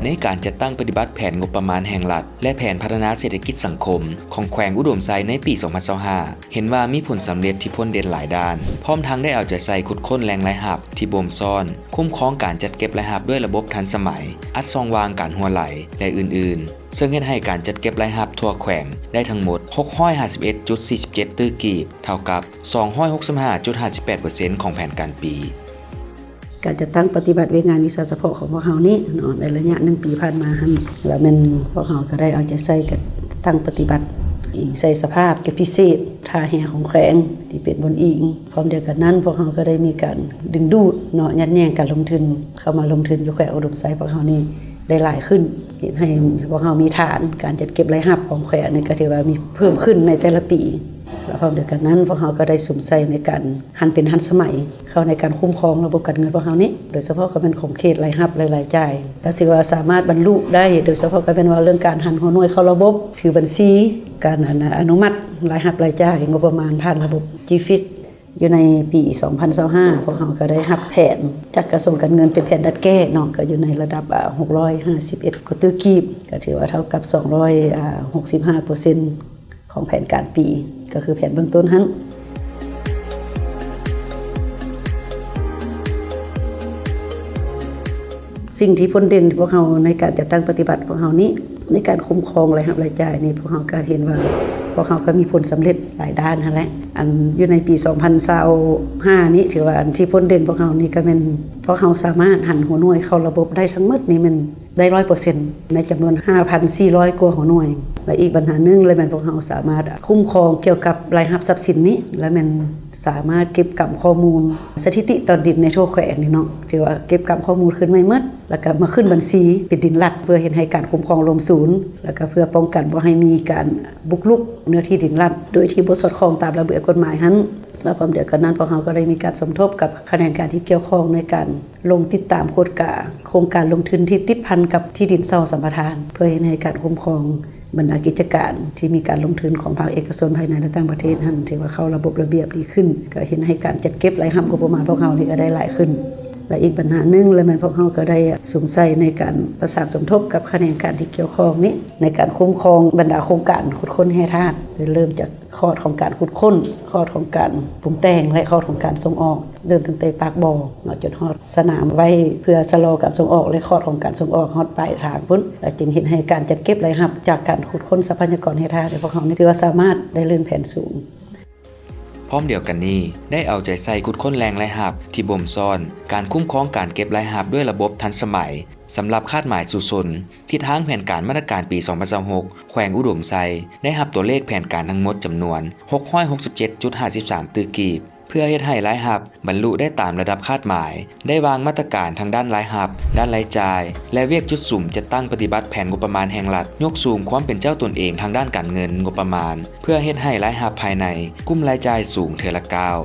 ในการจัดตั้งปฏิบัติแผนงบประมาณแห่งรัฐและแผนพัฒนาเศรษฐกิจสังคมของแขวงอุดมไซในปี 2025 เห็นว่ามีผลสำเร็จที่พ้นเด่นหลายด้านพร้อมทั้งได้เอาใจใส่ขุดค้นแหล่งรายรับที่บ่มซ่อนคุ้มครองการจัดเก็บรายรับด้วยระบบทันสมัยอัดซองวางการหัวไหลและอื่นๆซึ่งเฮ็ดให้การจัดเก็บรายรับทั่วแขวงได้ทั้งหมด 651.47 ตื้อกีบเท่ากับ 265.58% ของแผนการปีการจะตั้งปฏิบัติเวงานวิชาเฉพาะของพวกเฮานี่ในระยะ1 ปีผ่านมาแล้วมันพวกเฮาก็ได้เอาใจใส่กับตั้งปฏิบัติใส่สภาพกับพิเศษท่าแห่ของแขวงที่เป็นบนอิงพร้อมเดียวกันนั้นพวกเฮาก็ได้มีการดึงดูดยัดแย่งการลงทุนเข้ามาลงทุนอยู่แขวงอุดมไซพวกเฮานี่ได้หลายขึ้นเห็นให้พวกเฮามีฐานการจัดเก็บรายรับของแขวงนี่ก็ถือว่ามีเพิ่มขึ้นในแต่ละปีแล้วพร้อมเดียวกันนั้นพวกเราก็ได้สวมใส่ในการหันเป็นหันสมัยเข้าในการคุ้มครองระบบการเงินพวกเรานี้โดยเฉพาะก็เป็นของเขตรายรับรายจ่ายก็ถือว่าสามารถบรรลุได้โดยเฉพาะก็เป็นว่าเรื่องการหันหัวหน่วยเข้าระบบถือบัญชีการอนุมัติรายรับรายจ่ายงบประมาณผ่านระบบ GFIS อยู่ในปี 2025พวกเราก็ได้รับแผนจากกระทรวงการเงินเป็นแผนดัดแก้ก็อยู่ในระดับ651กว่าตื้อกีบก็ถือว่าเท่ากับ265% ของแผนการปีก็คือแผนเบื้องต้นนั้นสิ่งที่พ้นเด่นพวกเราในการจัดตั้งปฏิบัติพวกเรานี้ในการคุ้มครองรายรับรายจ่ายนี่พวกเราก็เห็นว่าพวกเราก็มีผลสำเร็จหลายด้านนั่นแหละอันอยู่ในปี2025นี้ถือว่าอันที่พ้นเด่นพวกเรานี่ก็เป็นพวกเราสามารถหันหัวหน่วยเข้าระบบได้ทั้งหมดนี่มันได้ 100% ในจำนวน 5,400 กว่าหัวหน่วยและอีกปัญหาหนึ่งเลยมันพวกเราสามารถคุ้มครองเกี่ยวกับรายรับทรัพย์สินนี้และมันสามารถเก็บกำข้อมูลสถิติตอนดินในทั่วแขวงนี่เนาะที่ว่าเก็บกำข้อมูลขึ้นไม่หมดแล้วก็มาขึ้นบัญชีเป็นดินรัฐเพื่อเฮ็ดให้การคุ้มครองลมศูนย์แล้วก็เพื่อป้องกันบ่ให้มีการบุกรุกเนื้อที่ดินรัฐโดยที่บ่สอดคล้องตามระเบียบกฎหมายนั้นแล้วพร้อมเดียวกันนั้นพวกเราก็ได้มีการสมทบกับคณะกรรมการที่เกี่ยวข้องในการลงติดตามโครงการลงทุนที่ติดพันกับที่ดินเช่าสัมปทานเพื่อให้การคุ้มครองบรรดากิจการที่มีการลงทุนของภาคเอกชนภายในและต่างประเทศนั้นถือว่าเข้าระบบระเบียบดีขึ้นก็เห็นให้การจัดเก็บรายรับงบประมาณพวกเรานี่ก็ได้หลายขึ้นและอีกปัญหาหนึ่งเลยมันพวกเราก็ได้สวมใส่ในการประสานสมทบกับคณะกรรมการที่เกี่ยวข้องนี้ในการคุ้มครองบรรดาโครงการขุดค้นแร่ธาตุเริ่มจากข้อของการขุดค้นข้อของการปรุงแต่งและข้อของการส่งออกเริ่มตั้งแต่ปากบ่อจนฮอดสนามไว้เพื่อชะลอการส่งออกและข้อของการส่งออกฮอดปลายทางพุ่นและจึงเห็นให้การจัดเก็บรายรับจากการขุดค้นทรัพยากรแร่ธาตุพวกเรานี่ถือว่าสามารถได้เลื่อนแผนสูงพร้อมเดียวกันนี้ได้เอาใจใส่ขุดค้นแหล่งรายรับที่บ่มซ่อนการคุ้มครองการเก็บรายรับด้วยระบบทันสมัยสำหรับคาดหมายสู่ชนที่ทางแผนการมาตรการปี 2026 แขวงอุดมไซได้รับตัวเลขแผนการทั้งหมดจำนวน 667.53 ตื้อกีบเพื่อเฮ็ดให้รายรับบรรลุได้ตามระดับคาดหมายได้วางมาตรการทางด้านรายรับด้านรายจ่ายและเวียกจุดสุ่มจะตั้งปฏิบัติแผนงบประมาณแห่งรัฐยกสูงความเป็นเจ้าตนเองทางด้านการเงินงบประมาณเพื่อเฮ็ดให้รายรับภายในกุ้มรายจ่ายสูงเทื่อละก้าว